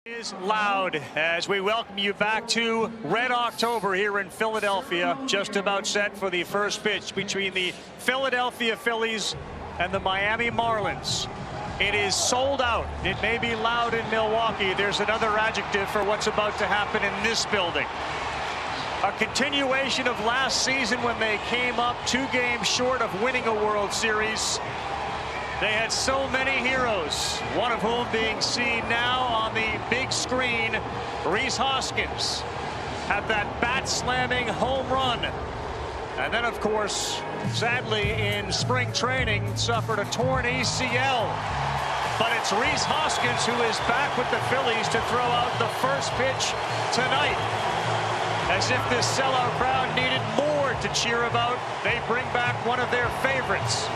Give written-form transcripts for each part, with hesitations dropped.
Is loud as we welcome you back to Red October here in Philadelphia. Just about set for the first pitch between the Philadelphia Phillies and the Miami Marlins. It is sold out. It may be loud in Milwaukee. There's another adjective for what's about to happen in this building. A continuation of last season when they came up 2 games short of winning a World Series. They had so many heroes, one of whom being seen now on the big screen. Rhys Hoskins had that bat-slamming home run. And then, of course, sadly in spring training, suffered a torn ACL. But it's Rhys Hoskins who is back with the Phillies to throw out the first pitch tonight. As if this sellout crowd needed more to cheer about, they bring back one of their favorites.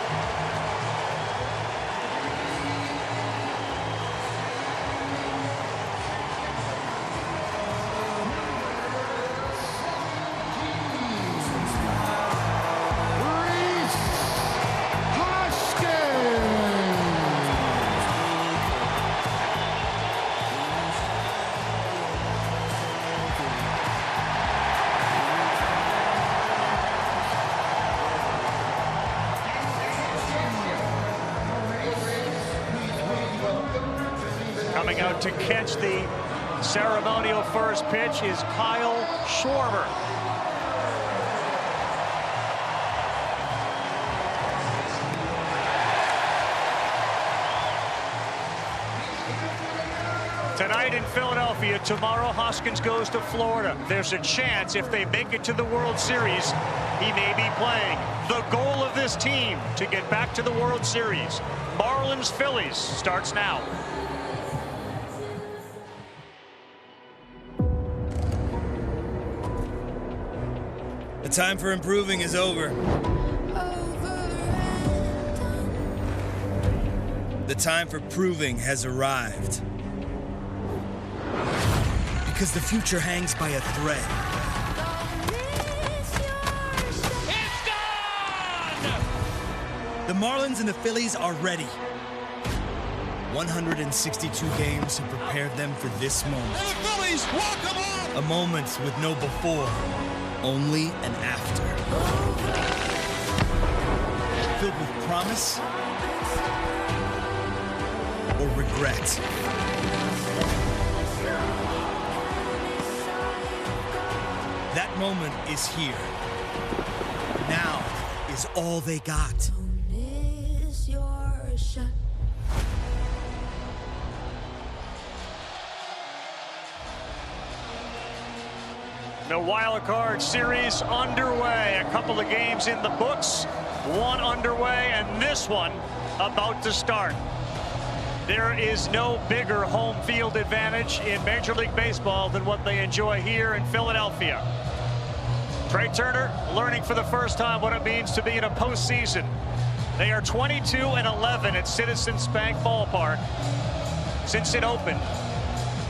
Coming out to catch the ceremonial first pitch is Kyle Schwarber. Tonight in Philadelphia, tomorrow Hoskins goes to Florida. There's a chance if they make it to the World Series, he may be playing. The goal of this team to get back to the World Series. Marlins Phillies starts now. The time for improving is over. The time for proving has arrived. Because the future hangs by a thread. It's gone! The Marlins and the Phillies are ready. 162 games have prepared them for this moment. And the Phillies walk them off! A moment with no before. Only an after. Filled with promise or regret. That moment is here. Now is all they got. The wild card series underway. A couple of games in the books, one underway, and this one about to start. There is no bigger home field advantage in Major League Baseball than what they enjoy here in Philadelphia. Trey Turner learning for the first time what it means to be in a postseason. They are 22-11 at Citizens Bank Ballpark since it opened.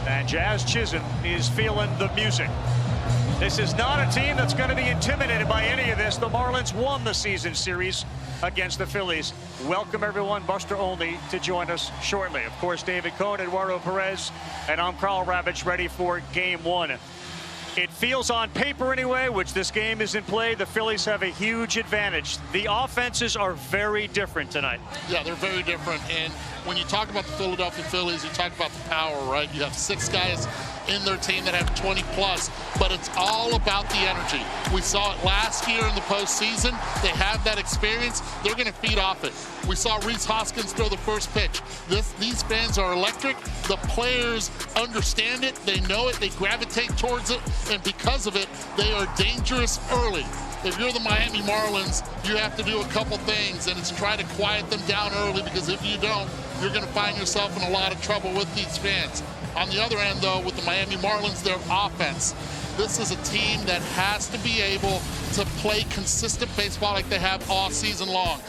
And Jazz Chisholm is feeling the music. This is not a team that's going to be intimidated by any of this. The Marlins won the season series against the Phillies. Welcome, everyone. Buster Olney to join us shortly. Of course, David Cohn, Eduardo Perez, and I'm Carl Ravitch, ready for Game 1. It feels on paper anyway, which this game is in play, the Phillies have a huge advantage. The offenses are very different tonight. Yeah, they're very different. And when you talk about the Philadelphia Phillies, you talk about the power, right? You have 6 guys in their team that have 20 plus, but it's all about the energy. We saw it last year in the postseason. They have that experience. They're going to feed off it. We saw Rhys Hoskins throw the first pitch. These fans are electric. The players understand it. They know it. They gravitate towards it. And because of it, they are dangerous early. If you're the Miami Marlins, you have to do a couple things, and it's try to quiet them down early, because if you don't, you're going to find yourself in a lot of trouble with these fans. On the other end, though, with the Miami Marlins, their offense. This is a team that has to be able to play consistent baseball like they have all season long.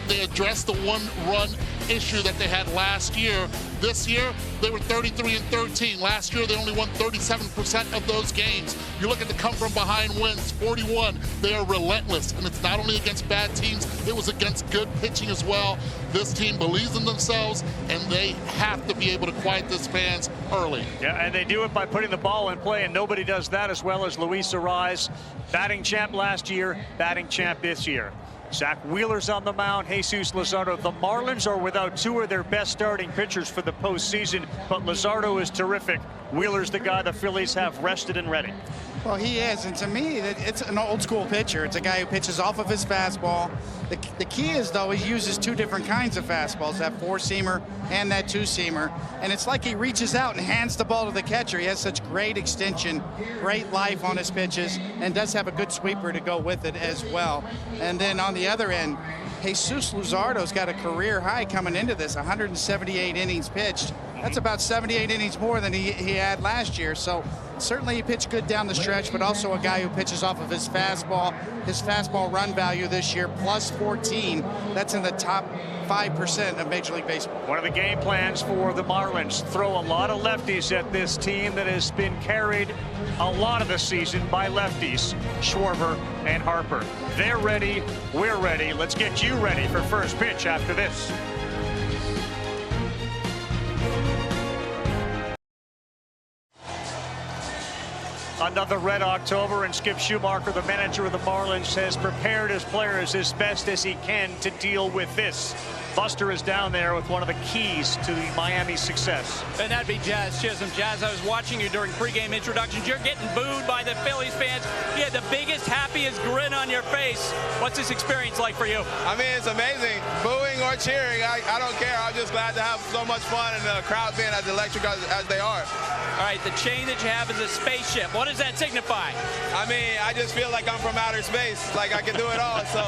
They addressed the one-run issue that they had last year. This year, they were 33-13. Last year, they only won 37% of those games. You look at the come-from-behind wins, 41. They are relentless, and it's not only against bad teams, it was against good pitching as well. This team believes in themselves, and they have to be able to quiet these fans early. Yeah, and they do it by putting the ball in play, and nobody does that as well as Luis Arraez. Batting champ last year, batting champ this year. Zach Wheeler's on the mound, Jesus Luzardo. The Marlins are without two of their best starting pitchers for the postseason, but Luzardo is terrific. Wheeler's the guy the Phillies have rested and ready. Well, he is, and to me, it's an old-school pitcher. It's a guy who pitches off of his fastball. The key is, though, he uses two different kinds of fastballs, that four-seamer and that two-seamer, and it's like he reaches out and hands the ball to the catcher. He has such great extension, great life on his pitches, and does have a good sweeper to go with it as well. And then on the other end, Jesus Luzardo's got a career high coming into this, 178 innings pitched. That's about 78 innings more than he had last year. So certainly he pitched good down the stretch, but also a guy who pitches off of his fastball. His fastball run value this year, plus 14. That's in the top 5% of Major League Baseball. One of the game plans for the Marlins, throw a lot of lefties at this team that has been carried a lot of the season by lefties, Schwarber and Harper. They're ready, we're ready. Let's get you ready for first pitch after this. Another red October, and Skip Schumacher, the manager of the Marlins, has prepared his players as best as he can to deal with this. Buster is down there with one of the keys to the Miami success. And that'd be Jazz Chisholm. Jazz, I was watching you during pregame introductions. You're getting booed by the Phillies fans. You had the biggest, happiest grin on your face. What's this experience like for you? I mean, it's amazing. Booing or cheering, I don't care. I'm just glad to have so much fun and the crowd being as electric as they are. All right, the chain that you have is a spaceship. What does that signify? I mean, I just feel like I'm from outer space. Like I can do it all. So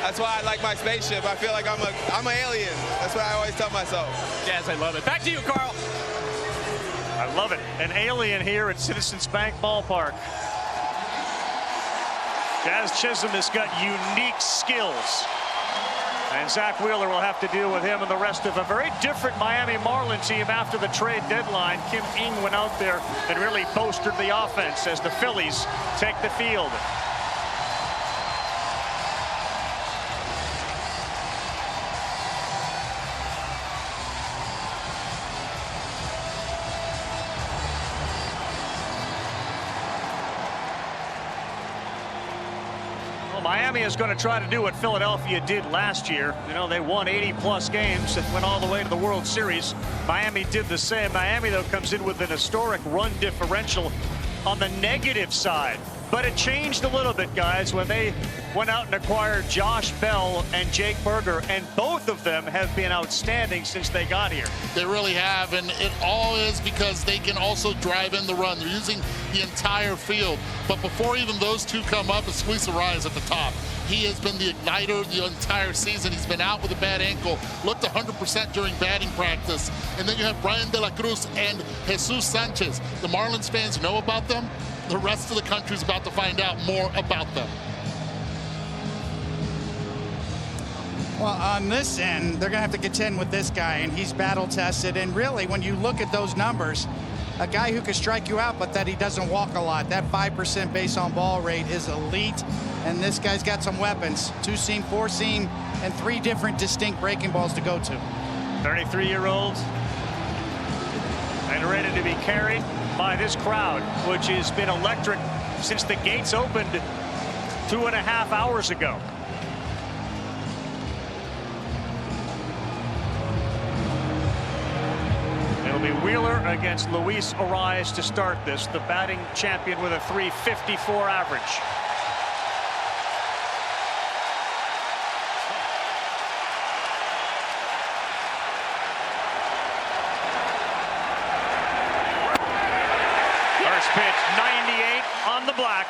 that's why I like my spaceship. I feel like I'm an alien. That's what I always tell myself. Jazz, I love it. Back to you, Carl. I love it. An alien here at Citizens Bank Ballpark. Jazz Chisholm has got unique skills. And Zach Wheeler will have to deal with him and the rest of a very different Miami Marlin team after the trade deadline. Kim Ng went out there and really bolstered the offense as the Phillies take the field. Miami is going to try to do what Philadelphia did last year. You know, they won 80-plus games and went all the way to the World Series. Miami did the same. Miami, though, comes in with an historic run differential on the negative side. But it changed a little bit, guys, when they went out and acquired Josh Bell and Jake Berger, and both of them have been outstanding since they got here. They really have, and it all is because they can also drive in the run. They're using the entire field. But before even those two come up, it's Luis Arraez at the top. He has been the igniter the entire season. He's been out with a bad ankle, looked 100% during batting practice. And then you have Brian De La Cruz and Jesus Sanchez. The Marlins fans know about them. The rest of the country is about to find out more about them. Well, on this end, they're going to have to contend with this guy, and he's battle-tested. And really, when you look at those numbers, a guy who can strike you out, but that he doesn't walk a lot. That 5% base on ball rate is elite, and this guy's got some weapons. Two-seam, four-seam, and three different distinct breaking balls to go to. 33-year-old and ready to be carried by this crowd, which has been electric since the gates opened 2.5 hours ago. It'll be Wheeler against Luis Arraez to start this, the batting champion with a .354 average. Pitch 98 on the black.